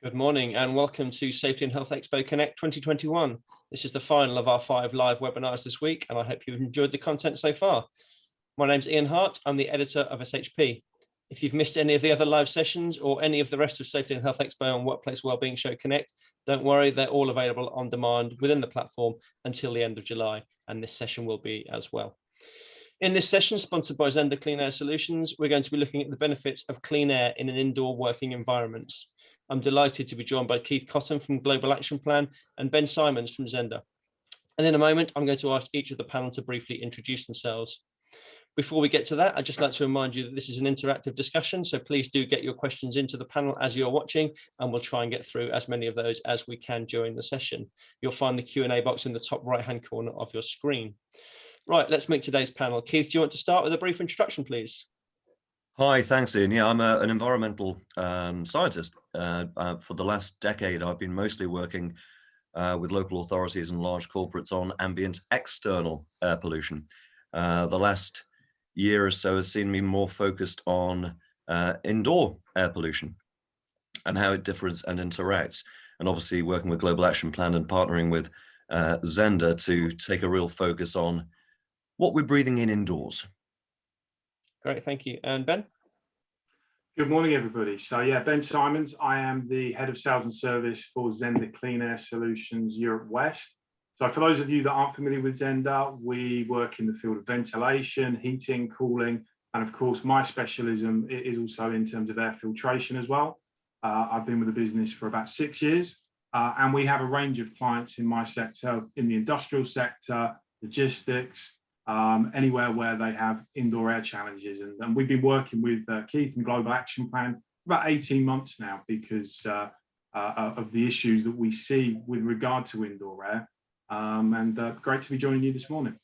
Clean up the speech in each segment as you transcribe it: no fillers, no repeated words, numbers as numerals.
Good morning and welcome to Safety and Health Expo Connect 2021. This is the final of our 5 live webinars this week, and I hope you've enjoyed the content so far. My name's Ian Hart, I'm the editor of SHP. If you've missed any of the other live sessions or any of the rest of Safety and Health Expo and Workplace Wellbeing Show Connect, don't worry, they're all available on demand within the platform until the end of July, and this session will be as well. In this session, sponsored by Zehnder Clean Air Solutions, we're going to be looking at the benefits of clean air in an indoor working environment. I'm delighted to be joined by Keith Cotton from Global Action Plan and Ben Simons from Zehnder. And in a moment, I'm going to ask each of the panel to briefly introduce themselves. Before we get to that, I'd just like to remind you that this is an interactive discussion, so please do get your questions into the panel as you're watching, and we'll try and get through as many of those as we can during the session. You'll find the Q&A box in the top right-hand corner of your screen. Right, let's meet today's panel. Keith, do you want to start with a brief introduction, please? Hi, thanks, Ian. Yeah, I'm an environmental scientist. For the last decade, I've been mostly working with local authorities and large corporates on ambient external air pollution. The last year or so has seen me more focused on indoor air pollution and how it differs and interacts. And obviously working with Global Action Plan and partnering with Zehnder to take a real focus on what we're breathing in indoors. Great, thank you. And Ben? Good morning, everybody. So yeah, Ben Simons. I am the Head of Sales and Service for Zehnder Clean Air Solutions Europe West. So for those of you that aren't familiar with Zehnder, we work in the field of ventilation, heating, cooling, and of course, my specialism is also in terms of air filtration as well. I've been with the business for about 6 years, and we have a range of clients in my sector, in the industrial sector, logistics, anywhere where they have indoor air challenges. And we've been working with Keith and Global Action Plan for about 18 months now because of the issues that we see with regard to indoor air. Great to be joining you this morning.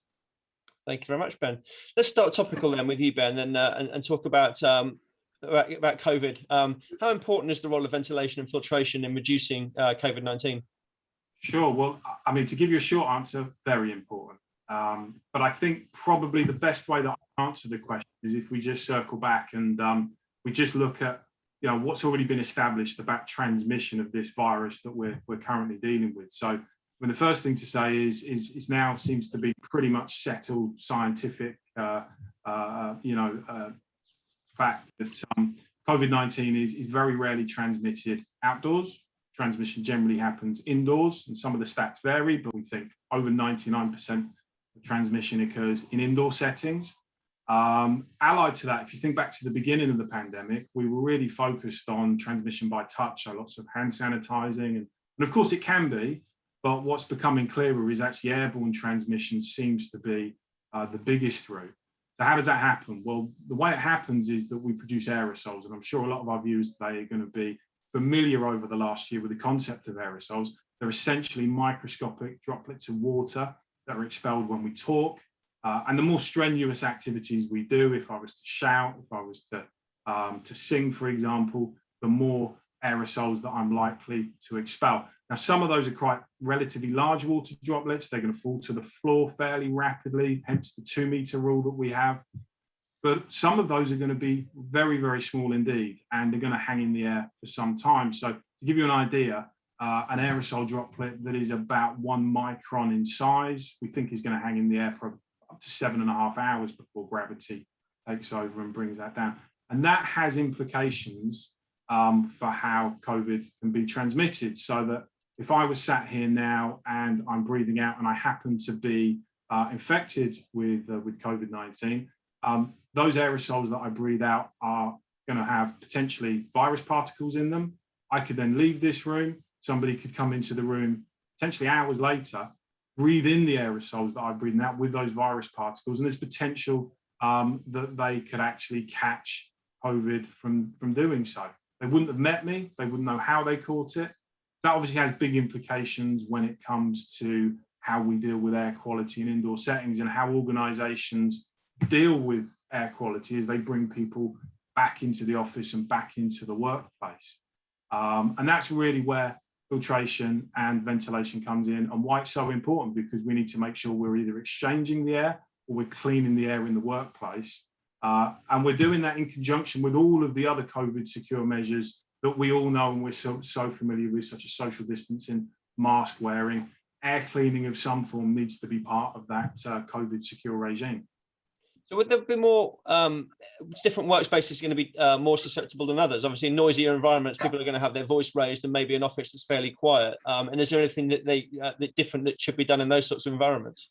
Thank you very much, Ben. Let's start topical then with you, Ben, and talk about COVID. How important is the role of ventilation and filtration in reducing COVID-19? Sure. Well, I mean, to give you a short answer, very important. But I think probably the best way that I answer the question is if we just circle back and we just look at what's already been established about transmission of this virus that we're currently dealing with. So, I mean, the first thing to say is it now seems to be pretty much settled scientific, fact that COVID-19 is very rarely transmitted outdoors. Transmission generally happens indoors, and some of the stats vary, but we think over 99% transmission occurs in indoor settings. Allied to that, if you think back to the beginning of the pandemic, we were really focused on transmission by touch, so lots of hand sanitizing, and of course it can be, but what's becoming clearer is actually airborne transmission seems to be the biggest route. So how does that happen? Well, the way it happens is that we produce aerosols, and I'm sure a lot of our viewers today are going to be familiar over the last year with the concept of aerosols. They're essentially microscopic droplets of water that are expelled when we talk. And the more strenuous activities we do, if I was to shout, if I was to sing, for example, the more aerosols that I'm likely to expel. Now, some of those are quite relatively large water droplets. They're going to fall to the floor fairly rapidly, hence the 2-meter rule that we have. But some of those are going to be very, very small indeed, and they're going to hang in the air for some time. So to give you an idea, an aerosol droplet that is about 1 micron in size, we think is going to hang in the air for up to 7.5 hours before gravity takes over and brings that down. And that has implications for how COVID can be transmitted. So that if I was sat here now and I'm breathing out and I happen to be infected with COVID-19, those aerosols that I breathe out are going to have potentially virus particles in them. I could then leave this room. Somebody could come into the room potentially hours later, breathe in the aerosols that I'm breathing out with those virus particles, and there's potential that they could actually catch COVID from doing so. They wouldn't have met me. They wouldn't know how they caught it. That obviously has big implications when it comes to how we deal with air quality in indoor settings and how organizations deal with air quality as they bring people back into the office and back into the workplace. And that's really where filtration and ventilation comes in, and why it's so important, because we need to make sure we're either exchanging the air or we're cleaning the air in the workplace. And we're doing that in conjunction with all of the other COVID secure measures that we all know and we're so familiar with, such as social distancing, mask wearing, air cleaning of some form needs to be part of that COVID secure regime. So would there be more different workspaces going to be more susceptible than others? Obviously, in noisier environments, people are going to have their voice raised, and maybe an office that's fairly quiet. And is there anything that that different that should be done in those sorts of environments?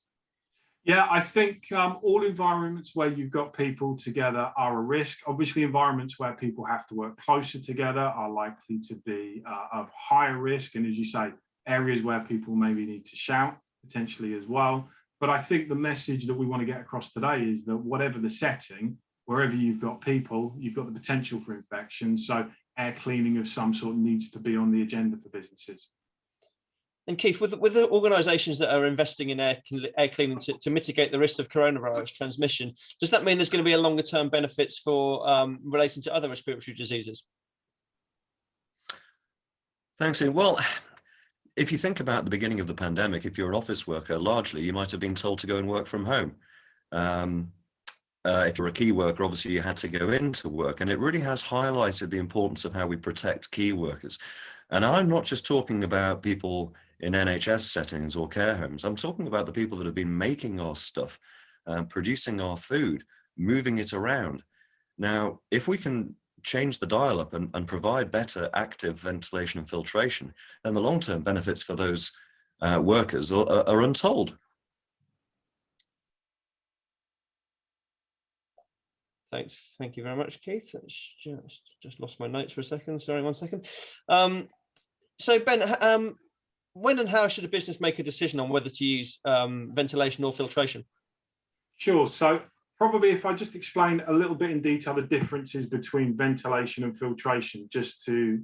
Yeah, I think all environments where you've got people together are a risk. Obviously, environments where people have to work closer together are likely to be of higher risk. And as you say, areas where people maybe need to shout potentially as well. But I think the message that we want to get across today is that whatever the setting, wherever you've got people, you've got the potential for infection. So air cleaning of some sort needs to be on the agenda for businesses. And Keith, with the organisations that are investing in air cleaning to mitigate the risk of coronavirus transmission, does that mean there's going to be a longer term benefits for relating to other respiratory diseases? Thanks, Ian. Well, if you think about the beginning of the pandemic, if you're an office worker, largely you might have been told to go and work from home. If you're a key worker, obviously you had to go into work, and it really has highlighted the importance of how we protect key workers. And I'm not just talking about people in NHS settings or care homes. I'm talking about the people that have been making our stuff, producing our food, moving it around. Now, if we can change the dial up and provide better active ventilation and filtration, then the long-term benefits for those workers are untold. Thanks. Thank you very much, Keith. Just lost my notes for a second. Sorry, 1 second. So Ben, when and how should a business make a decision on whether to use ventilation or filtration? Sure. So probably if I just explain a little bit in detail the differences between ventilation and filtration, just to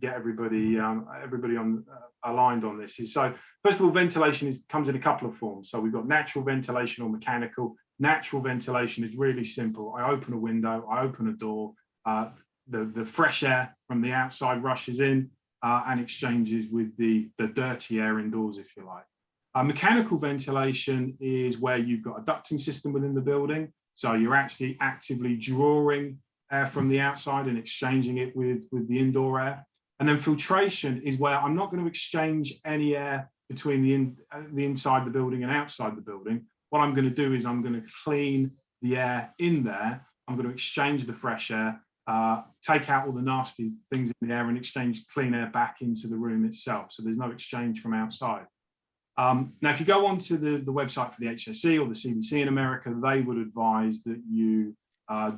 get everybody aligned on this. So first of all, ventilation comes in a couple of forms. So we've got natural ventilation or mechanical. Natural ventilation is really simple. I open a window, I open a door, the fresh air from the outside rushes in and exchanges with the dirty air indoors, if you like. Mechanical ventilation is where you've got a ducting system within the building. So you're actually actively drawing air from the outside and exchanging it with the indoor air. And then filtration is where I'm not going to exchange any air between the inside the building and outside the building. What I'm going to do is I'm going to clean the air in there. I'm going to exchange the fresh air, take out all the nasty things in the air and exchange clean air back into the room itself. So there's no exchange from outside. Now, if you go onto the website for the HSE or the CDC in America, they would advise that you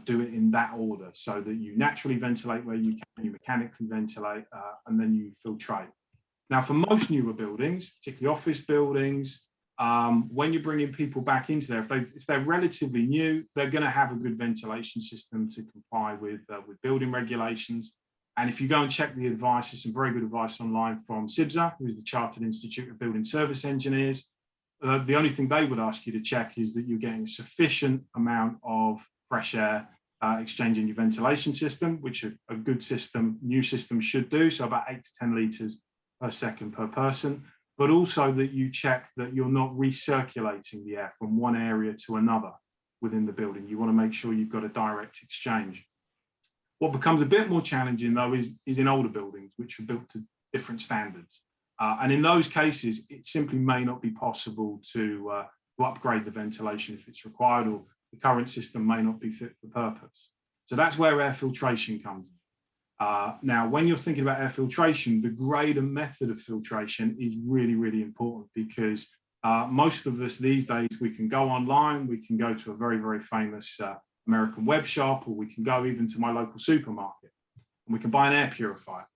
do it in that order, so that you naturally ventilate where you can, you mechanically ventilate, and then you filtrate. Now, for most newer buildings, particularly office buildings, when you're bringing people back into there, if they're relatively new, they're going to have a good ventilation system to comply with building regulations. And if you go and check the advice, there's some very good advice online from CIBSA, who's the Chartered Institute of Building Service Engineers. The only thing they would ask you to check is that you're getting a sufficient amount of fresh air exchange in your ventilation system, which a good system, new system should do, so about 8 to 10 litres per second per person, but also that you check that you're not recirculating the air from one area to another within the building. You want to make sure you've got a direct exchange. What becomes a bit more challenging, though, is in older buildings, which are built to different standards. And in those cases, it simply may not be possible to upgrade the ventilation if it's required, or the current system may not be fit for purpose. So that's where air filtration comes in. Now, when you're thinking about air filtration, the grade and method of filtration is really, really important, because most of us these days, we can go online, we can go to a very, very famous American web shop, or we can go even to my local supermarket and we can buy an air purifier.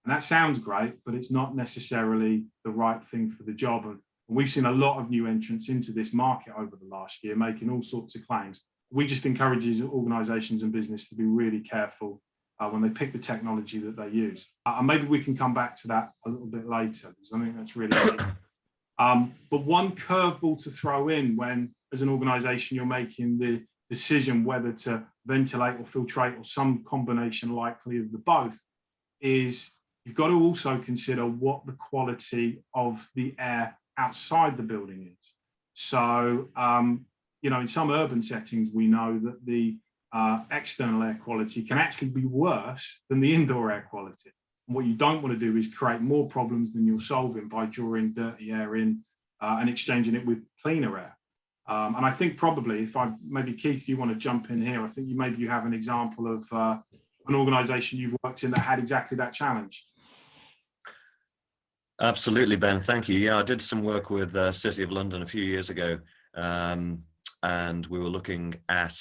And that sounds great, but it's not necessarily the right thing for the job. And we've seen a lot of new entrants into this market over the last year, making all sorts of claims. We just encourage organisations and business to be really careful when they pick the technology that they use. And maybe we can come back to that a little bit later, because I think that's really important. But one curveball to throw in when, as an organisation, you're making the decision whether to ventilate or filtrate or some combination likely of the both, is you've got to also consider what the quality of the air outside the building is. So, in some urban settings, we know that the external air quality can actually be worse than the indoor air quality. And what you don't want to do is create more problems than you're solving by drawing dirty air in and exchanging it with cleaner air. And I think probably, maybe Keith, you want to jump in here. I think maybe you have an example of an organisation you've worked in that had exactly that challenge. Absolutely, Ben. Thank you. Yeah, I did some work with the City of London a few years ago, and we were looking at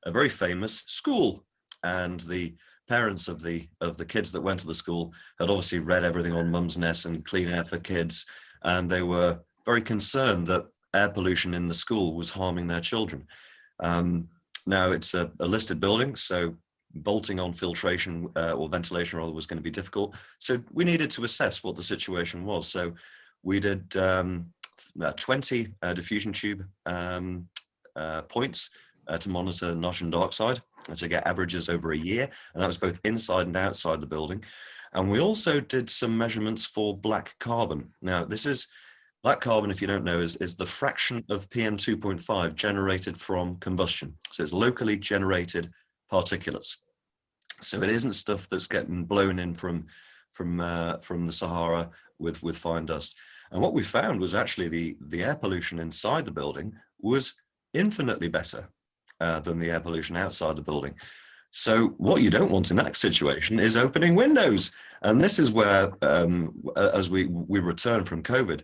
a very famous school, and the parents of the kids that went to the school had obviously read everything on Mum's Nest and Clean Air for Kids, and they were very concerned that air pollution in the school was harming their children. Now it's a listed building, so bolting on filtration or ventilation rather was going to be difficult. So we needed to assess what the situation was. So we did 20 diffusion tube points to monitor nitrogen dioxide and to get averages over a year. And that was both inside and outside the building. And we also did some measurements for black carbon. Now this is black carbon, if you don't know, is the fraction of PM 2.5 generated from combustion. So it's locally generated particulates. So it isn't stuff that's getting blown in from the Sahara with fine dust. And what we found was actually the air pollution inside the building was infinitely better than the air pollution outside the building. So what you don't want in that situation is opening windows. And this is where, as we return from COVID,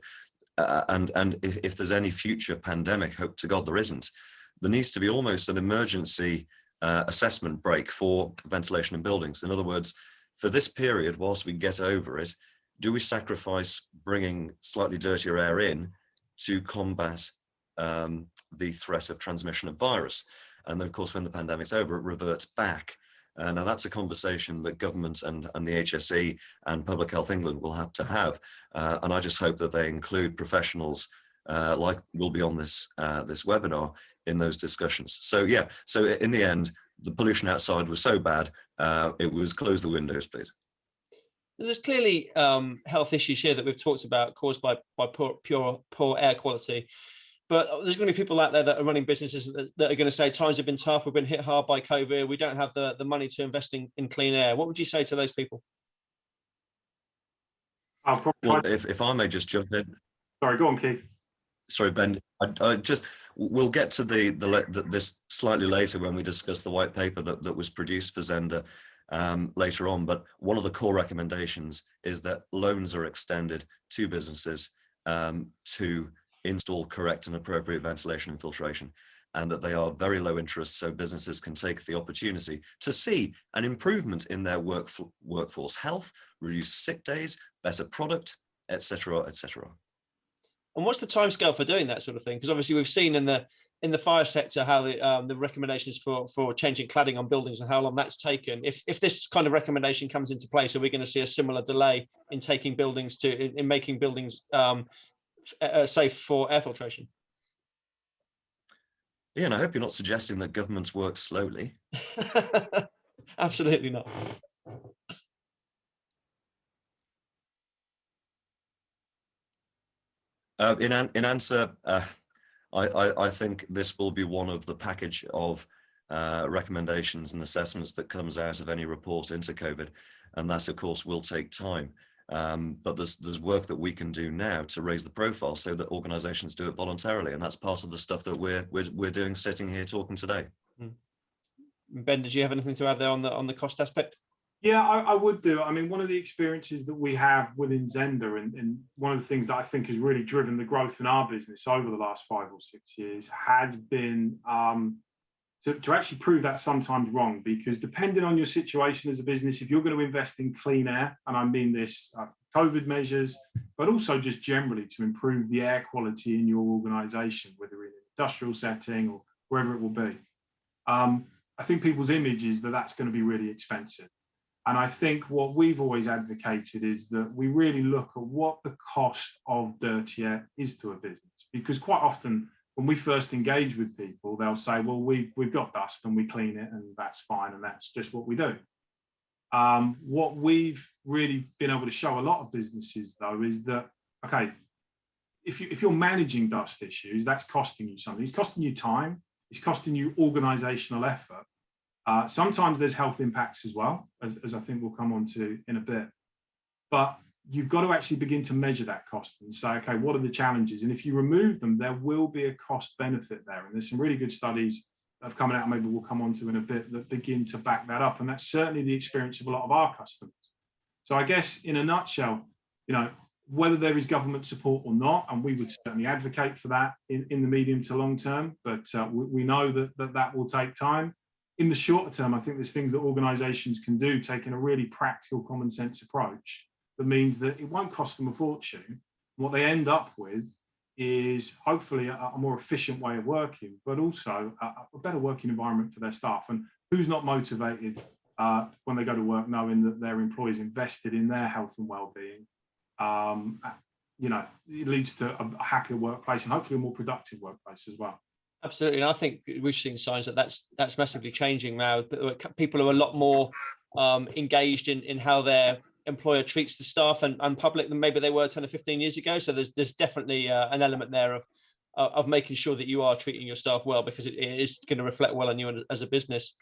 and if there's any future pandemic, hope to God there isn't, there needs to be almost an emergency assessment break for ventilation in buildings. In other words, for this period, whilst we get over it, do we sacrifice bringing slightly dirtier air in to combat the threat of transmission of virus? And then, of course, when the pandemic's over, it reverts back. Now that's a conversation that government and the HSE and Public Health England will have to have. And I just hope that they include professionals like will be on this webinar in those discussions. So yeah, so in the end, the pollution outside was so bad, it was close the windows, please. There's clearly health issues here that we've talked about caused by poor air quality. But there's going to be people out there that are running businesses that are going to say times have been tough, we've been hit hard by COVID, we don't have the money to invest in clean air. What would you say to those people? Well, if I may just jump in. Sorry, go on, Keith. Sorry, Ben. We'll get to this slightly later when we discuss the white paper that was produced for Zehnder later on. But one of the core recommendations is that loans are extended to businesses to install correct and appropriate ventilation and filtration, and that they are very low interest, so businesses can take the opportunity to see an improvement in their workforce health, reduce sick days, better product, etc., etc. And what's the timescale for doing that sort of thing? Because obviously we've seen in the fire sector how the recommendations for changing cladding on buildings and how long that's taken. If this kind of recommendation comes into place, are we going to see a similar delay in taking buildings in making buildings safe for air filtration? Yeah, and I hope you're not suggesting that governments work slowly. Absolutely not. In answer, I think this will be one of the package of recommendations and assessments that comes out of any report into COVID, and that, of course, will take time. But there's work that we can do now to raise the profile so that organisations do it voluntarily, and that's part of the stuff that we're doing sitting here talking today. Ben, did you have anything to add there on the cost aspect? Yeah, I would do. I mean, one of the experiences that we have within Zehnder, and one of the things that I think has really driven the growth in our business over the last 5 or 6 years has been to actually prove that sometimes wrong, because depending on your situation as a business, if you're going to invest in clean air, and I mean this COVID measures, but also just generally to improve the air quality in your organisation, whether in an industrial setting or wherever it will be, I think people's image is that that's going to be really expensive. And I think what we've always advocated is that we really look at what the cost of dirty air is to a business, because quite often when we first engage with people, they'll say, well, we've got dust and we clean it and that's fine and that's just what we do. What we've really been able to show a lot of businesses, though, is that, okay, if you're managing dust issues, that's costing you something. It's costing you time, it's costing you organisational effort. Sometimes there's health impacts as well, as I think we'll come on to in a bit. But you've got to actually begin to measure that cost and say, okay, what are the challenges? And if you remove them, there will be a cost benefit there. And there's some really good studies that have come out, maybe we'll come on to in a bit, that begin to back that up. And that's certainly the experience of a lot of our customers. So I guess in a nutshell, whether there is government support or not, and we would certainly advocate for that in the medium to long term, but we know that will take time. In the shorter term, I think there's things that organisations can do, taking a really practical, common sense approach that means that it won't cost them a fortune. What they end up with is hopefully a more efficient way of working, but also a better working environment for their staff. And who's not motivated when they go to work knowing that their employees invested in their health and well-being? It leads to a happier workplace and hopefully a more productive workplace as well. Absolutely, and I think we've seen signs that that's massively changing now. People are a lot more engaged in how their employer treats the staff and public than maybe they were 10 or 15 years ago. So there's definitely an element there of making sure that you are treating your staff well, because it is going to reflect well on you as a business.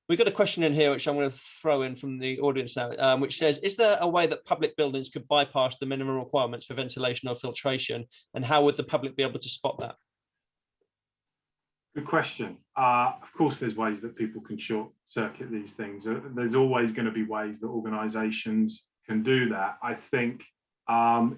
We've got a question in here, which I'm going to throw in from the audience now, which says, is there a way that public buildings could bypass the minimum requirements for ventilation or filtration? And how would the public be able to spot that? Good question. Of course, there's ways that people can short circuit these things. There's always going to be ways that organisations can do that. I think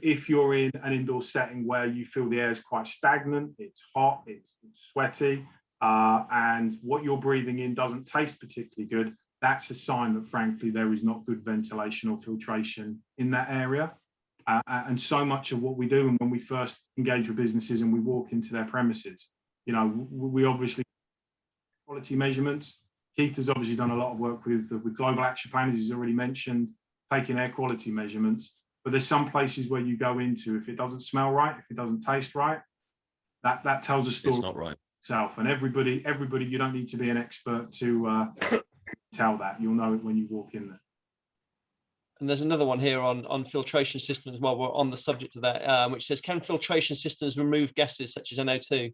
if you're in an indoor setting where you feel the air is quite stagnant, it's hot, it's sweaty, and what you're breathing in doesn't taste particularly good, that's a sign that, frankly, there is not good ventilation or filtration in that area. And so much of what we do, and when we first engage with businesses and we walk into their premises, we obviously quality measurements. Keith has obviously done a lot of work with global action planners, he's already mentioned, taking air quality measurements. But there's some places where you go into, if it doesn't smell right, if it doesn't taste right, that tells a story. It's not right. Itself. And everybody, you don't need to be an expert to tell that. You'll know it when you walk in there. And there's another one here on filtration systems while we're on the subject of that, which says, can filtration systems remove gases such as NO2?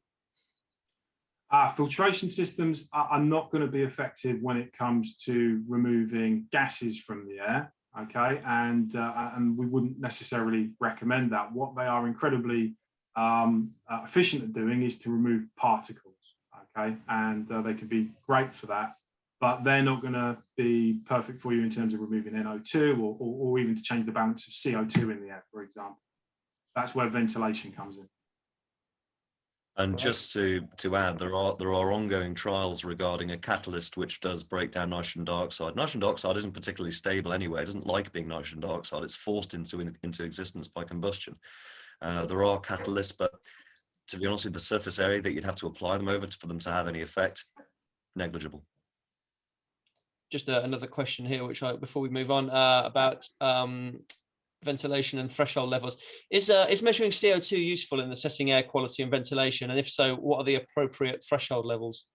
Filtration systems are not going to be effective when it comes to removing gases from the air, okay? And we wouldn't necessarily recommend that. What they are incredibly efficient at doing is to remove particles, okay? And they can be great for that, but they're not going to be perfect for you in terms of removing NO2 or even to change the balance of CO2 in the air, for example. That's where ventilation comes in. And just to add, there are ongoing trials regarding a catalyst which does break down nitrogen dioxide. Nitrogen dioxide isn't particularly stable anyway. It doesn't like being nitrogen dioxide. It's forced into existence by combustion. There are catalysts, but to be honest with the surface area that you'd have to apply them over for them to have any effect, negligible. Just another question here, which before we move on, about ventilation and threshold levels. Is measuring CO2 useful in assessing air quality and ventilation? And if so, what are the appropriate threshold levels?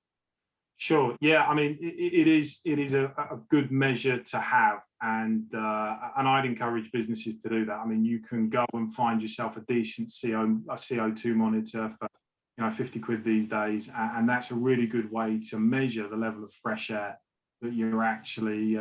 Sure. Yeah. I mean, it is a good measure to have, and I'd encourage businesses to do that. I mean, you can go and find yourself a decent CO2 monitor for 50 quid these days, and that's a really good way to measure the level of fresh air that you're actually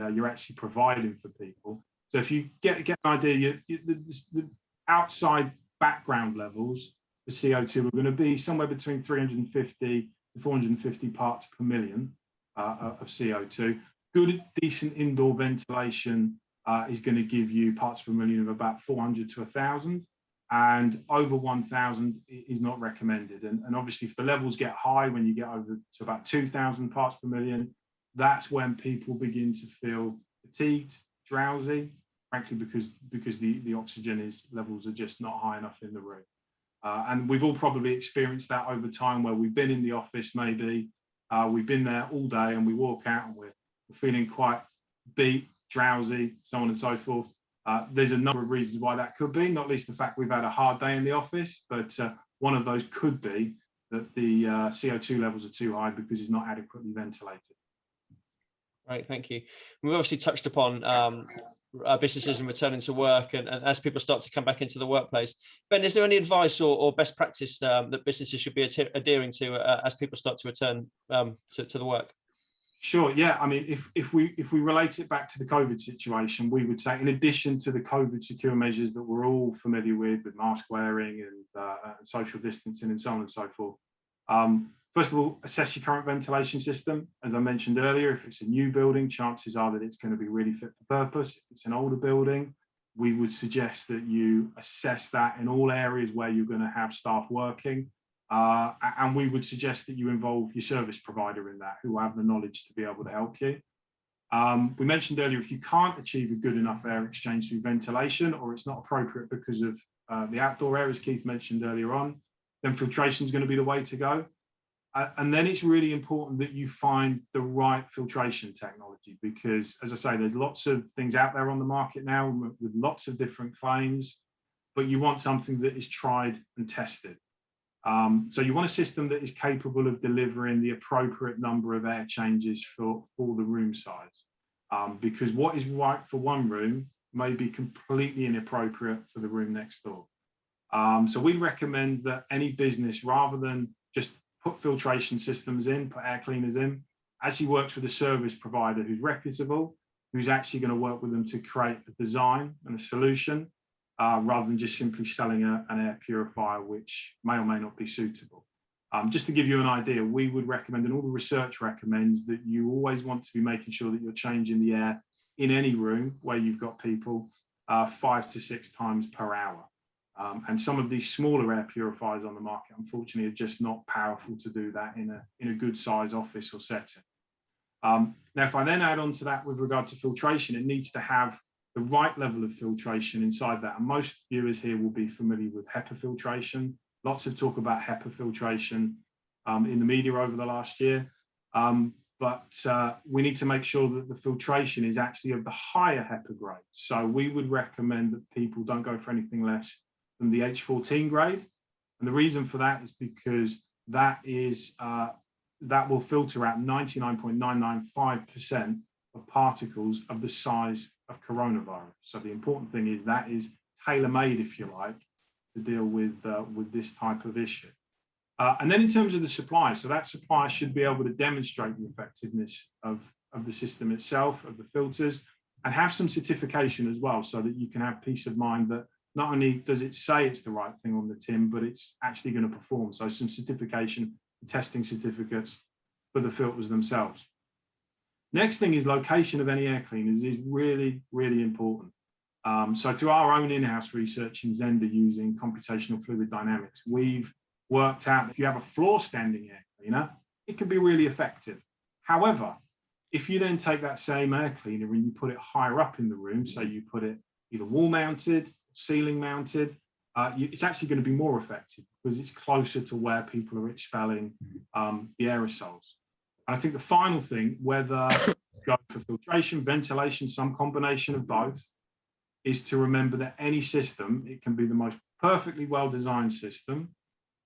providing for people. So if you get an idea, the outside background levels for CO2 are going to be somewhere between 350 to 450 parts per million of CO2. Good, decent indoor ventilation is going to give you parts per million of about 400 to 1,000, and over 1,000 is not recommended. And obviously, if the levels get high, when you get over to about 2,000 parts per million, that's when people begin to feel fatigued, drowsy, frankly, because the oxygen levels are just not high enough in the room. And we've all probably experienced that over time, where we've been in the office, maybe we've been there all day, and we walk out and we're feeling quite beat, drowsy, so on and so forth. There's a number of reasons why that could be, not least the fact we've had a hard day in the office, but one of those could be that the CO2 levels are too high because it's not adequately ventilated. Right, thank you. We've obviously touched upon businesses and returning to work, and as people start to come back into the workplace. Ben, is there any advice or best practice that businesses should be adhering to as people start to return to the work? Sure. Yeah. I mean, if we relate it back to the COVID situation, we would say, in addition to the COVID secure measures that we're all familiar with mask wearing and social distancing and so on and so forth. First of all, assess your current ventilation system. As I mentioned earlier, if it's a new building, chances are that it's going to be really fit for purpose. If it's an older building, we would suggest that you assess that in all areas where you're going to have staff working. And we would suggest that you involve your service provider in that, who have the knowledge to be able to help you. We mentioned earlier, if you can't achieve a good enough air exchange through ventilation, or it's not appropriate because of the outdoor air, as Keith mentioned earlier on, then filtration is going to be the way to go. And then it's really important that you find the right filtration technology, because, as I say, there's lots of things out there on the market now with lots of different claims, but you want something that is tried and tested. So you want a system that is capable of delivering the appropriate number of air changes for the room size, because what is right for one room may be completely inappropriate for the room next door. So we recommend that any business, rather than just put filtration systems in, put air cleaners in, actually works with a service provider who's reputable, who's actually going to work with them to create a design and a solution, rather than just simply selling an air purifier, which may or may not be suitable. Just to give you an idea, we would recommend, and all the research recommends, that you always want to be making sure that you're changing the air in any room where you've got people 5 to 6 times per hour. And some of these smaller air purifiers on the market, unfortunately, are just not powerful to do that in a good size office or setting. Now, if I then add on to that with regard to filtration, it needs to have the right level of filtration inside that. And most viewers here will be familiar with HEPA filtration. Lots of talk about HEPA filtration in the media over the last year. But we need to make sure that the filtration is actually of the higher HEPA grade. So we would recommend that people don't go for anything less than the H14 grade. And the reason for that is because that will filter out 99.995% of particles of the size of coronavirus. So the important thing is that is tailor-made, if you like, to deal with this type of issue. And then in terms of the supply, so that supplier should be able to demonstrate the effectiveness of the system itself, of the filters, and have some certification as well, so that you can have peace of mind that not only does it say it's the right thing on the tin, but it's actually going to perform. So some certification, testing certificates for the filters themselves. Next thing is location of any air cleaners is really, really important. So through our own in-house research in Zehnder using computational fluid dynamics, we've worked out that if you have a floor standing air cleaner, it can be really effective. However, if you then take that same air cleaner and you put it higher up in the room, so you put it either wall mounted, ceiling mounted, it's actually going to be more effective because it's closer to where people are expelling the aerosols. And I think the final thing, whether go for filtration, ventilation, some combination of both, is to remember that any system, it can be the most perfectly well-designed system.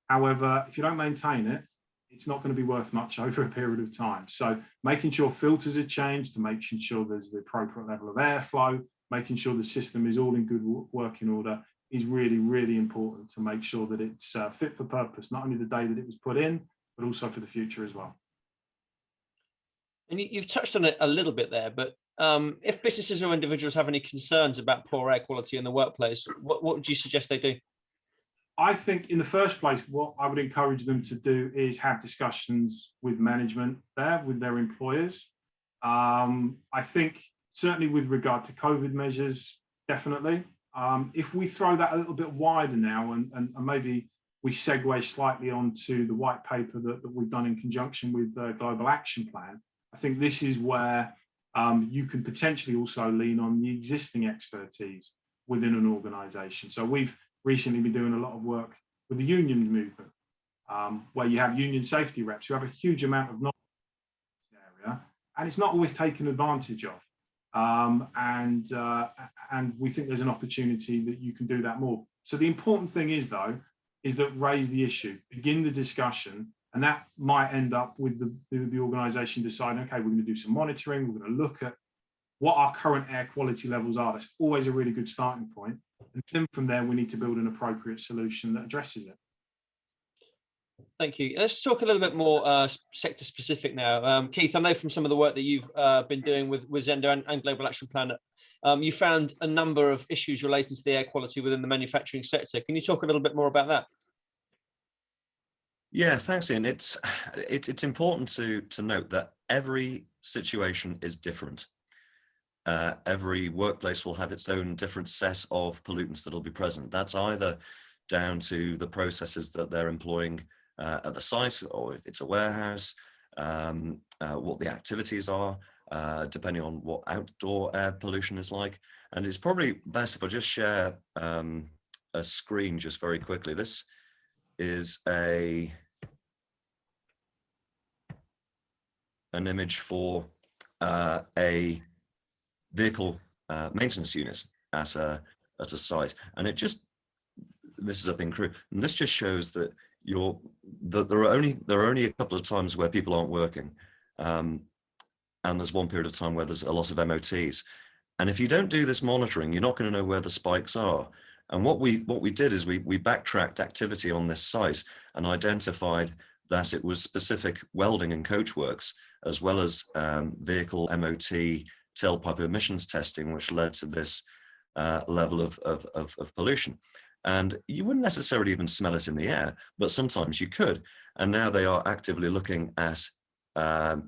However, if you don't maintain it, it's not going to be worth much over a period of time. So making sure filters are changed, to making sure there's the appropriate level of airflow, making sure the system is all in good working order is really, really important to make sure that it's fit for purpose, not only the day that it was put in, but also for the future as well. And you've touched on it a little bit there, but if businesses or individuals have any concerns about poor air quality in the workplace, what would you suggest they do? I think in the first place, what I would encourage them to do is have discussions with management there, with their employers. I think certainly with regard to COVID measures, definitely. If we throw that a little bit wider now and maybe we segue slightly onto the white paper that we've done in conjunction with the Global Action Plan, I think this is where you can potentially also lean on the existing expertise within an organisation. So we've recently been doing a lot of work with the union movement, where you have union safety reps who have a huge amount of knowledge in this area, and it's not always taken advantage of. And we think there's an opportunity that you can do that more. So the important thing is, though, is that raise the issue, begin the discussion, and that might end up with the organisation deciding, okay, we're going to do some monitoring, we're going to look at what our current air quality levels are. That's always a really good starting point. And then from there, we need to build an appropriate solution that addresses it. Thank you. Let's talk a little bit more sector specific now. Keith, I know from some of the work that you've been doing with Zehnder and Global Action Plan, you found a number of issues relating to the air quality within the manufacturing sector. Can you talk a little bit more about that? Yeah, thanks, Ian. It's important to note that every situation is different. Every workplace will have its own different set of pollutants that will be present. That's either down to the processes that they're employing at the site, or if it's a warehouse, what the activities are, depending on what outdoor air pollution is like. And it's probably best if I just share a screen just very quickly. This is an image for a vehicle maintenance unit at a site, and this is up in Crewe, and this just shows that there are only a couple of times where people aren't working, and there's one period of time where there's a lot of MOTs, and if you don't do this monitoring, you're not going to know where the spikes are. And what we did is we backtracked activity on this site and identified that it was specific welding and coachworks, as well as vehicle MOT tailpipe emissions testing, which led to this level of pollution. And you wouldn't necessarily even smell it in the air, but sometimes you could. And now they are actively looking at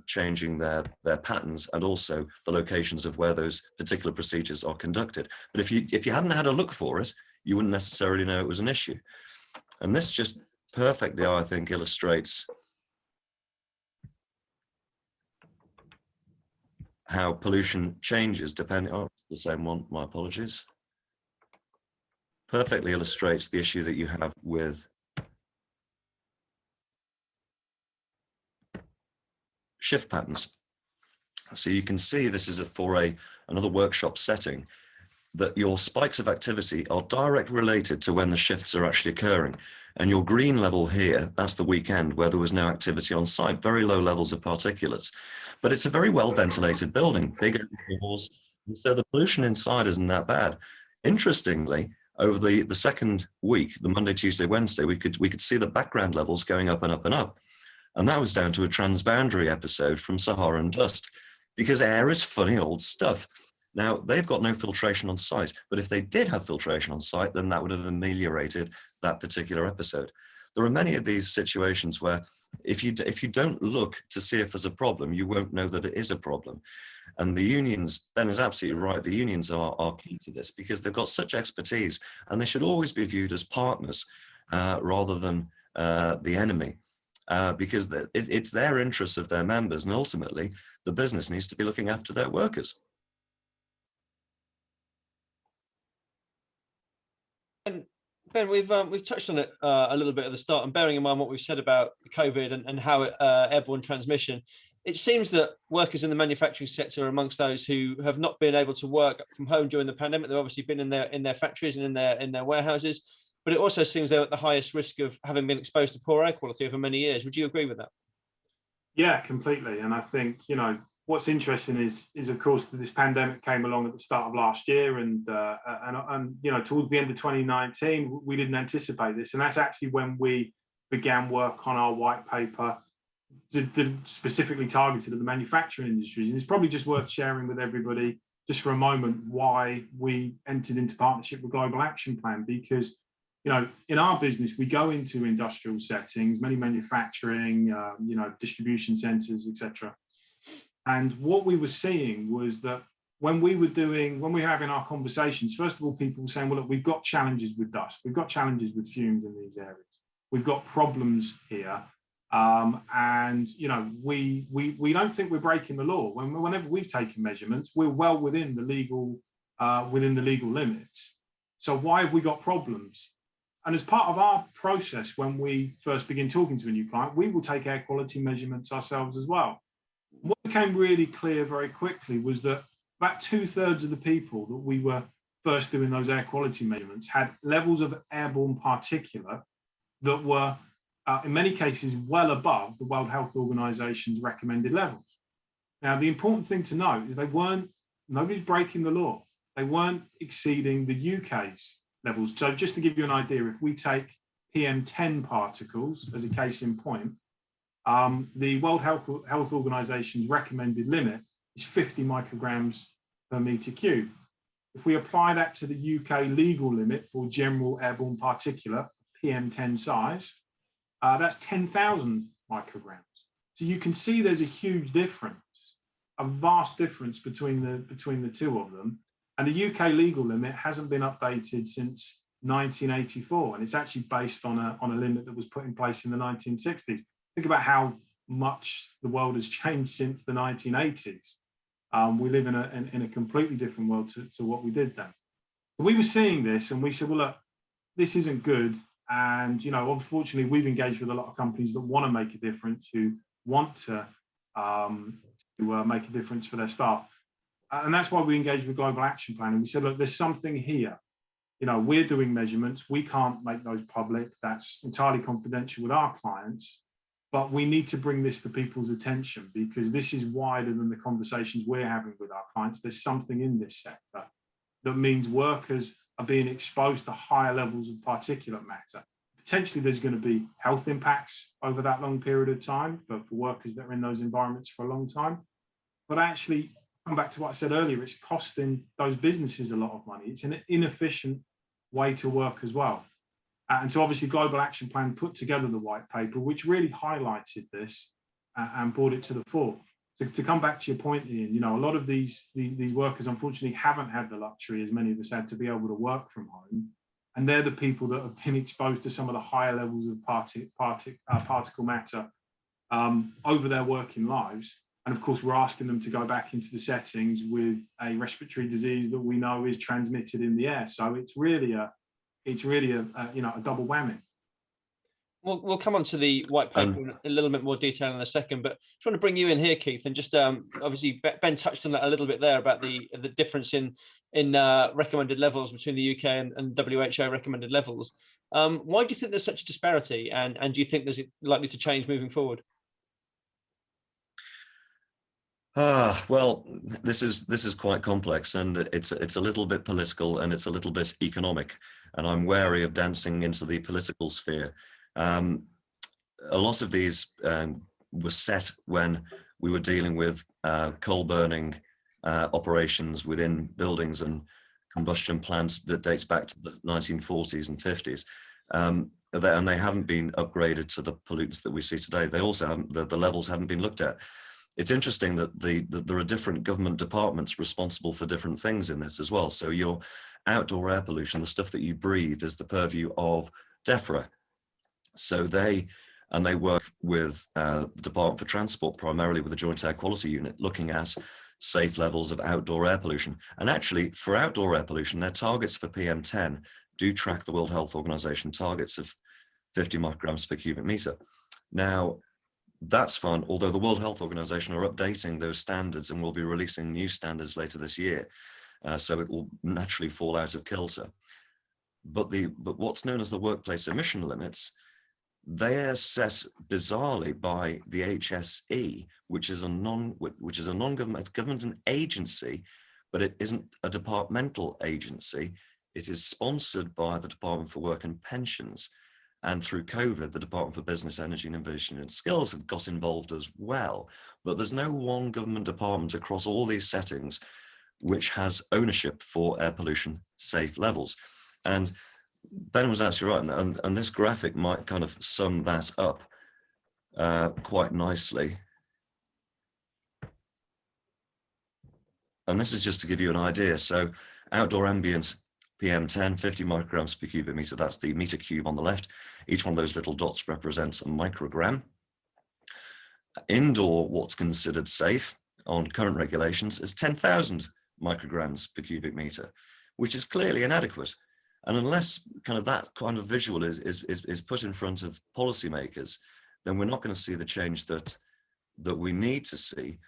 changing their patterns and also the locations of where those particular procedures are conducted. But if you hadn't had a look for it, you wouldn't necessarily know it was an issue. And this just perfectly, I think, illustrates how pollution changes depending on the same one, my apologies. Perfectly illustrates the issue that you have with shift patterns. So you can see this is for another workshop setting, that your spikes of activity are directly related to when the shifts are actually occurring. And your green level here, that's the weekend where there was no activity on site, very low levels of particulates. But it's a very well ventilated building, big open doors, and so the pollution inside isn't that bad. Interestingly, over the second week, the Monday, Tuesday, Wednesday, we could see the background levels going up and up and up. And that was down to a transboundary episode from Saharan dust, because air is funny old stuff. Now, they've got no filtration on site, but if they did have filtration on site, then that would have ameliorated that particular episode. There are many of these situations where if you don't look to see if there's a problem, you won't know that it is a problem. And the unions, Ben is absolutely right, the unions are key to this because they've got such expertise, and they should always be viewed as partners rather than the enemy. Because it's their interests of their members, and ultimately the business needs to be looking after their workers. Ben, we've touched on it a little bit at the start, and bearing in mind what we've said about COVID and how airborne transmission, it seems that workers in the manufacturing sector are amongst those who have not been able to work from home during the pandemic. They've obviously been in their factories and in their warehouses, but it also seems they're at the highest risk of having been exposed to poor air quality over many years. Would you agree with that? Yeah, completely. And I think, what's interesting is of course this pandemic came along at the start of last year, and towards the end of 2019 we didn't anticipate this, and that's actually when we began work on our white paper specifically targeted at the manufacturing industries. And it's probably just worth sharing with everybody just for a moment why we entered into partnership with Global Action Plan, because in our business, we go into industrial settings, many manufacturing, distribution centers, etc. And what we were seeing was that when we were having our conversations, first of all, people were saying, well, look, we've got challenges with dust. We've got challenges with fumes in these areas. We've got problems here. We don't think we're breaking the law. Whenever we've taken measurements, we're well within the legal limits. So why have we got problems? And as part of our process, when we first begin talking to a new client, we will take air quality measurements ourselves as well. What became really clear very quickly was that about 2/3 of the people that we were first doing those air quality measurements had levels of airborne particulate that were, in many cases, well above the World Health Organization's recommended levels. Now, the important thing to note is nobody's breaking the law. They weren't exceeding the UK's levels. So just to give you an idea, if we take PM10 particles, as a case in point, the World Health Organization's recommended limit is 50 micrograms per meter cube. If we apply that to the UK legal limit for general airborne particulate, PM10 size, that's 10,000 micrograms. So you can see there's a huge difference, a vast difference between the two of them. And the UK legal limit hasn't been updated since 1984, and it's actually based on a limit that was put in place in the 1960s. Think about how much the world has changed since the 1980s. We live in a completely different world to what we did then. But we were seeing this, and we said, well, look, this isn't good. And unfortunately, we've engaged with a lot of companies that want to make a difference, who want to make a difference for their staff. And that's why we engaged with Global Action Plan. And we said, look, there's something here. We're doing measurements. We can't make those public. That's entirely confidential with our clients. But we need to bring this to people's attention, because this is wider than the conversations we're having with our clients. There's something in this sector that means workers are being exposed to higher levels of particulate matter. Potentially, there's going to be health impacts over that long period of time, but for workers that are in those environments for a long time. But actually, come back to what I said earlier, it's costing those businesses a lot of money. It's an inefficient way to work as well. And so obviously Global Action Plan put together the white paper, which really highlighted this and brought it to the fore. So to come back to your point, Ian, a lot of these workers unfortunately haven't had the luxury, as many of us had, to be able to work from home. And they're the people that have been exposed to some of the higher levels of particle matter over their working lives. And of course, we're asking them to go back into the settings with a respiratory disease that we know is transmitted in the air. So it's really a double whammy. We'll come on to the white paper in a little bit more detail in a second, but trying to bring you in here, Keith, and just obviously Ben touched on that a little bit there about the difference in recommended levels between the UK and WHO recommended levels. Why do you think there's such a disparity, and do you think there's likely to change moving forward? Well, this is quite complex, and it's a little bit political, and it's a little bit economic, and I'm wary of dancing into the political sphere. A lot of these were set when we were dealing with coal burning operations within buildings and combustion plants that dates back to the 1940s and 50s. And they haven't been upgraded to the pollutants that we see today. They also haven't, the levels haven't been looked at. It's interesting that there are different government departments responsible for different things in this as well. So your outdoor air pollution, the stuff that you breathe, is the purview of DEFRA. So they work with the Department for Transport, primarily with the Joint Air Quality Unit, looking at safe levels of outdoor air pollution. And actually, for outdoor air pollution, their targets for PM10 do track the World Health Organization targets of 50 micrograms per cubic meter. Now, that's fine, although the World Health Organization are updating those standards and will be releasing new standards later this year. So it will naturally fall out of kilter. But what's known as the workplace emission limits, they are set bizarrely by the HSE, which is a non-government agency, but it isn't a departmental agency. It is sponsored by the Department for Work and Pensions. And through COVID, the Department for Business, Energy, Innovation and Skills have got involved as well. But there's no one government department across all these settings which has ownership for air pollution safe levels. And Ben was absolutely right, and this graphic might kind of sum that up quite nicely. And this is just to give you an idea. So outdoor ambient PM10, 50 micrograms per cubic meter, that's the meter cube on the left. Each one of those little dots represents a microgram. Indoor, what's considered safe on current regulations is 10,000 micrograms per cubic meter, which is clearly inadequate. And unless that kind of visual is put in front of policymakers, then we're not going to see the change that we need to see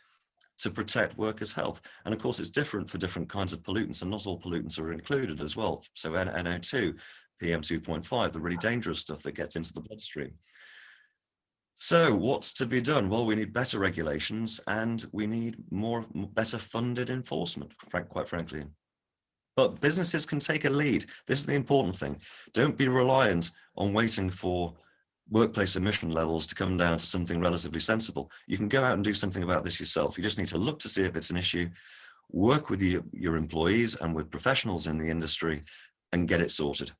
to protect workers' health. And of course, it's different for different kinds of pollutants, and not all pollutants are included as well. So NO2, PM2.5, the really dangerous stuff that gets into the bloodstream. So what's to be done? Well, we need better regulations, and we need better funded enforcement, quite frankly. But businesses can take a lead. This is the important thing. Don't be reliant on waiting for workplace emission levels to come down to something relatively sensible. You can go out and do something about this yourself. You just need to look to see if it's an issue, work with your employees and with professionals in the industry and get it sorted.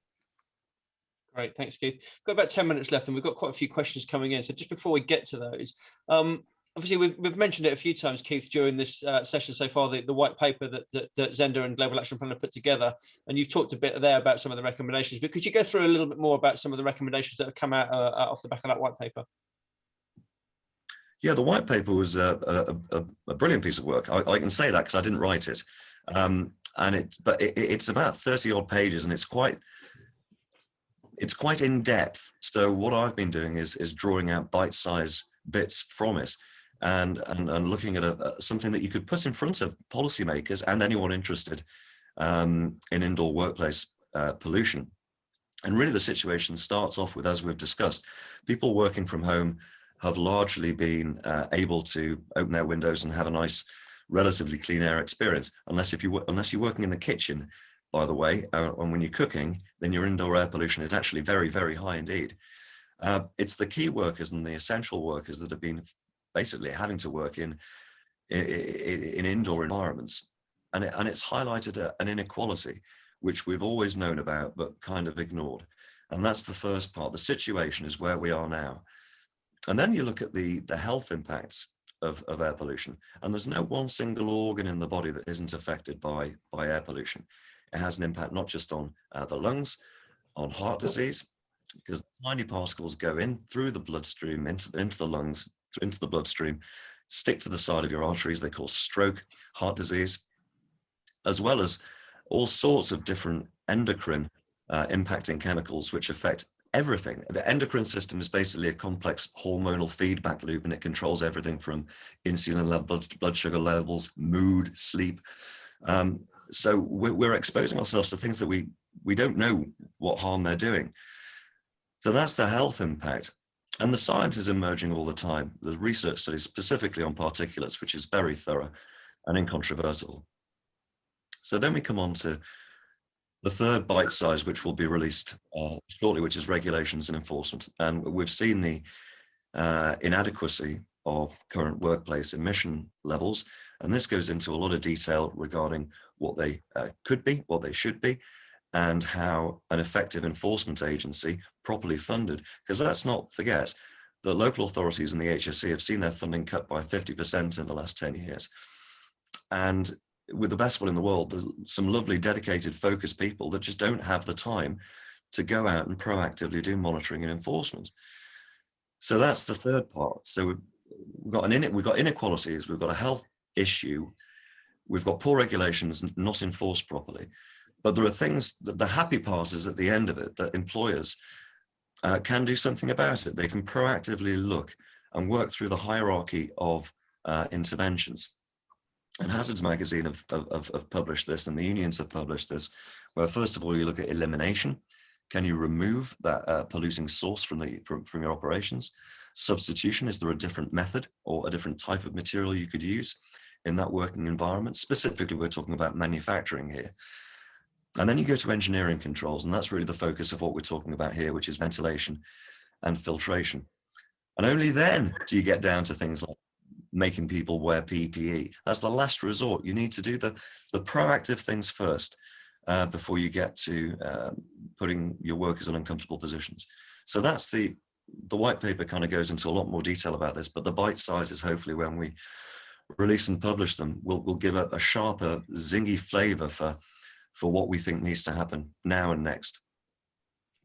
Great, thanks, Keith. We've got about 10 minutes left and we've got quite a few questions coming in. So just before we get to those, obviously we've mentioned it a few times, Keith, during this session so far, the white paper that Zehnder and Global Action Plan have put together. And you've talked a bit there about some of the recommendations, but could you go through a little bit more about some of the recommendations that have come out off the back of that white paper? Yeah, the white paper was a brilliant piece of work. I can say that because I didn't write it. But it's about 30 odd pages and it's quite in depth. So what I've been doing is drawing out bite-sized bits from it and looking at something that you could put in front of policymakers and anyone interested in indoor workplace pollution. And really the situation starts off with, as we've discussed, people working from home have largely been able to open their windows and have a nice, relatively clean air experience, unless you're working in the kitchen, by the way, and when you're cooking, then your indoor air pollution is actually very, very high indeed. It's the key workers and the essential workers that have been basically having to work in indoor environments, and it's highlighted an inequality which we've always known about but kind of ignored. And that's the first part. The situation is where we are now. And then you look at the health impacts of air pollution, and there's no one single organ in the body that isn't affected by air pollution. It has an impact not just on the lungs, on heart disease, because tiny particles go in through the bloodstream, into the lungs, into the bloodstream, stick to the side of your arteries. They cause stroke, heart disease, as well as all sorts of different endocrine impacting chemicals which affect everything. The endocrine system is basically a complex hormonal feedback loop, and it controls everything from insulin level, blood sugar levels, mood, sleep. So we're exposing ourselves to things that we don't know what harm they're doing. So that's the health impact. And the science is emerging all the time. The research studies specifically on particulates, which is very thorough and incontrovertible. So then we come on to the third bite size, which will be released shortly, which is regulations and enforcement. And we've seen the inadequacy of current workplace emission levels. And this goes into a lot of detail regarding what they could be, what they should be, and how an effective enforcement agency, properly funded, because let's not forget that local authorities and the HSE have seen their funding cut by 50% in the last 10 years. And with the best will in the world, there's some lovely, dedicated, focused people that just don't have the time to go out and proactively do monitoring and enforcement. So that's the third part. So we've got inequalities, we've got a health issue, we've got poor regulations not enforced properly. But there are things that the happy part is at the end of it, that employers can do something about it. They can proactively look and work through the hierarchy of interventions. And Hazards Magazine have published this, and the unions have published this, where first of all, you look at elimination. Can you remove that polluting source from your operations? Substitution, is there a different method or a different type of material you could use in that working environment? Specifically, we're talking about manufacturing here. And then you go to engineering controls, and that's really the focus of what we're talking about here, which is ventilation and filtration. And only then do you get down to things like making people wear PPE. That's the last resort. You need to do the proactive things first before you get to putting your workers in uncomfortable positions. So that's the white paper kind of goes into a lot more detail about this, but the bite sizes, hopefully when we release and publish them, will give a sharper, zingy flavor for what we think needs to happen now and next.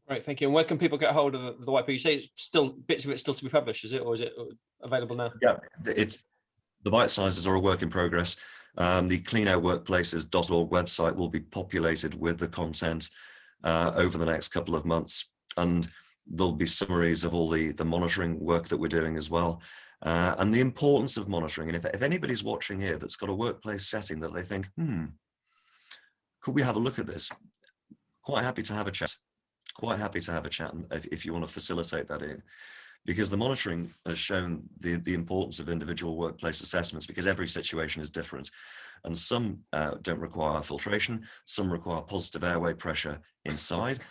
Great, thank you. And where can people get hold of the white paper? You say it's still, bits of it still to be published, is it, or is it available now? Yeah, the bite sizes are a work in progress. The cleanairworkplaces.org website will be populated with the content over the next couple of months, and there'll be summaries of all the monitoring work that we're doing as well, and the importance of monitoring. And if anybody's watching here that's got a workplace setting that they think, could we have a look at this? Quite happy to have a chat. Quite happy to have a chat if you want to facilitate that in. because the monitoring has shown the importance of individual workplace assessments, because every situation is different. And some don't require filtration, some require positive airway pressure inside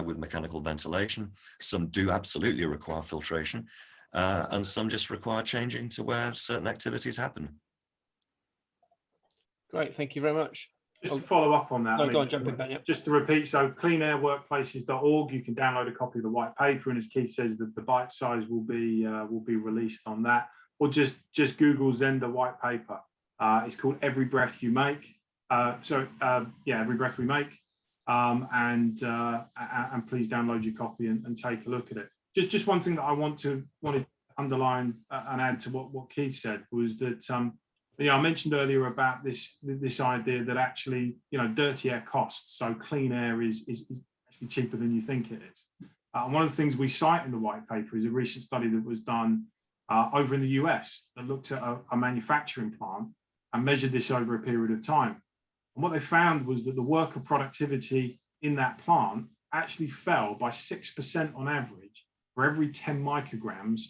with mechanical ventilation, some do absolutely require filtration, and some just require changing to where certain activities happen. Great, thank you very much. Just to follow up on that, No, go on, jump in, Ben. Yep. Just to repeat, so cleanairworkplaces.org, you can download a copy of the white paper, and as Keith says, the bite size will be released on that, or just Google Zehnder white paper. It's called Every Breath You Make. Every Breath We Make, and please download your copy and take a look at it. Just one thing that I wanted to underline and add to what Keith said was that. I mentioned earlier about this idea that actually, dirty air costs. So clean air is actually cheaper than you think it is. One of the things we cite in the white paper is a recent study that was done over in the US that looked at a manufacturing plant and measured this over a period of time. And what they found was that the worker productivity in that plant actually fell by 6% on average for every 10 micrograms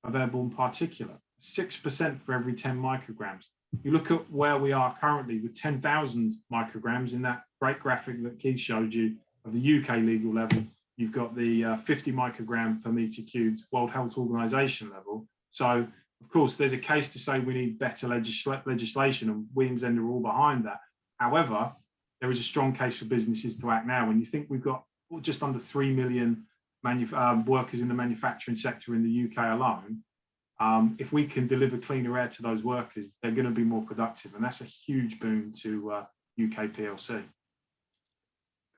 of airborne particulate. 6% for every 10 micrograms. You look at where we are currently with 10,000 micrograms in that great graphic that Keith showed you of the UK legal level. You've got the 50 microgram per meter cubed World Health Organization level. So, of course, there's a case to say we need better legislation, and we in Zehnder are all behind that. However, there is a strong case for businesses to act now. When you think we've got just under 3 million workers in the manufacturing sector in the UK alone, if we can deliver cleaner air to those workers, they're going to be more productive, and that's a huge boon to UK PLC.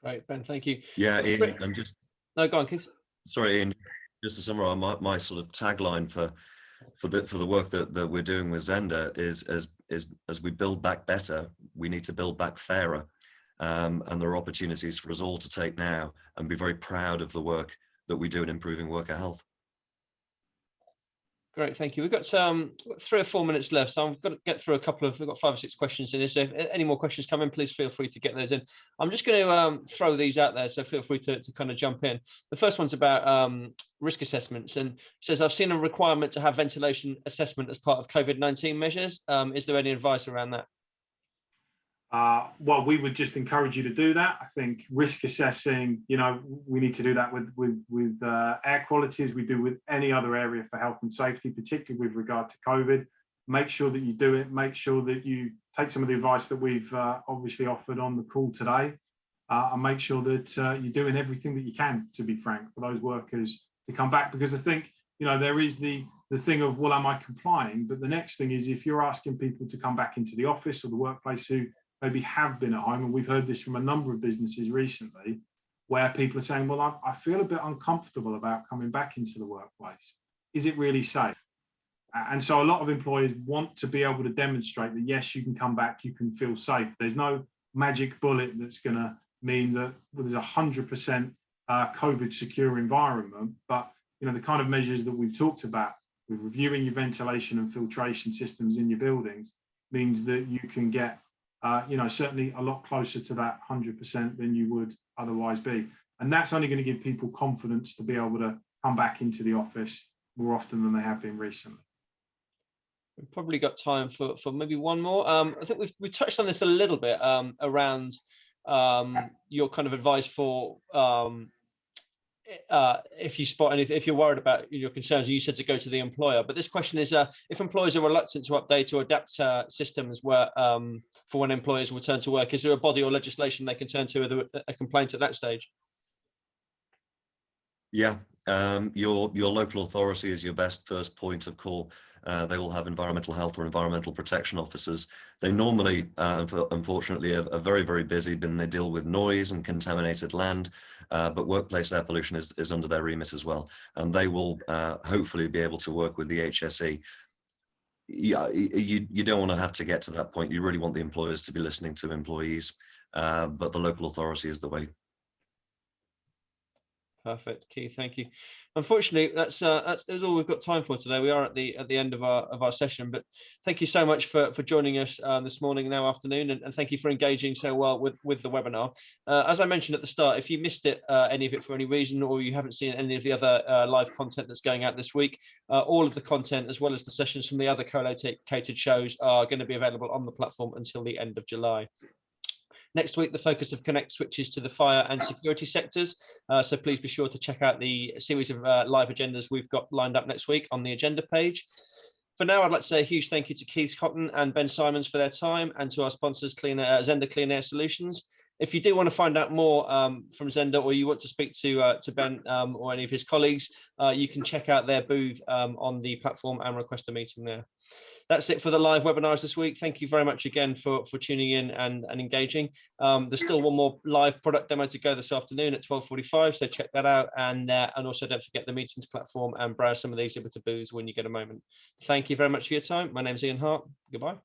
Great, Ben, thank you. Yeah, Ian, I'm just... No, go on, Keith. Sorry, Ian, just to summarize, my sort of tagline for the work that we're doing with Zehnder is as we build back better, we need to build back fairer. And there are opportunities for us all to take now and be very proud of the work that we do in improving worker health. Great, thank you. We've got 3 or 4 minutes left, so I've got to get through we've got 5 or 6 questions in here. So if any more questions come in, please feel free to get those in. I'm just going to throw these out there, so feel free to kind of jump in. The first one's about risk assessments, and it says, I've seen a requirement to have ventilation assessment as part of COVID-19 measures. Is there any advice around that? Well, we would just encourage you to do that. I think risk assessing, we need to do that with air quality as we do with any other area for health and safety, particularly with regard to COVID. Make sure that you do it. Make sure that you take some of the advice that we've obviously offered on the call today, and make sure that you're doing everything that you can, to be frank, for those workers to come back. Because I think, there is the thing of, well, am I complying? But the next thing is, if you're asking people to come back into the office or the workplace who maybe have been at home, and we've heard this from a number of businesses recently, where people are saying, well, I feel a bit uncomfortable about coming back into the workplace. Is it really safe? And so a lot of employers want to be able to demonstrate that, yes, you can come back, you can feel safe. There's no magic bullet that's going to mean that there's 100% COVID secure environment, but the kind of measures that we've talked about with reviewing your ventilation and filtration systems in your buildings means that you can get certainly a lot closer to that 100% than you would otherwise be. And that's only going to give people confidence to be able to come back into the office more often than they have been recently. We've probably got time for maybe one more. I think we've touched on this a little bit around your kind of advice for if you spot anything, if you're worried about your concerns, you said to go to the employer. But this question is, if employers are reluctant to update or adapt systems where for when employers return to work, is there a body or legislation they can turn to with a complaint at that stage? Yeah, your local authority is your best first point of call. They will have environmental health or environmental protection officers. They normally, unfortunately, are very, very busy, and they deal with noise and contaminated land, but workplace air pollution is under their remit as well. And they will hopefully be able to work with the HSE. Yeah, you don't want to have to get to that point. You really want the employers to be listening to employees, but the local authority is the way. Perfect, Keith. Thank you. Unfortunately, that's all we've got time for today. We are at the end of our session, but thank you so much for joining us this morning, now afternoon, and thank you for engaging so well with the webinar. As I mentioned at the start, if you missed it, any of it for any reason, or you haven't seen any of the other live content that's going out this week, all of the content as well as the sessions from the other co-located shows are going to be available on the platform until the end of July. Next week, the focus of Connect switches to the fire and security sectors. So please be sure to check out the series of live agendas we've got lined up next week on the agenda page. For now, I'd like to say a huge thank you to Keith Cotton and Ben Simons for their time, and to our sponsors, Zehnder Clean Air Solutions. If you do want to find out more from Zehnder, or you want to speak to Ben or any of his colleagues, you can check out their booth on the platform and request a meeting there. That's it for the live webinars this week. Thank you very much again for tuning in and engaging. There's still one more live product demo to go this afternoon at 12:45, so check that out. And also don't forget the meetings platform and browse some of the exhibitor booths when you get a moment. Thank you very much for your time. My name's Ian Hart. Goodbye.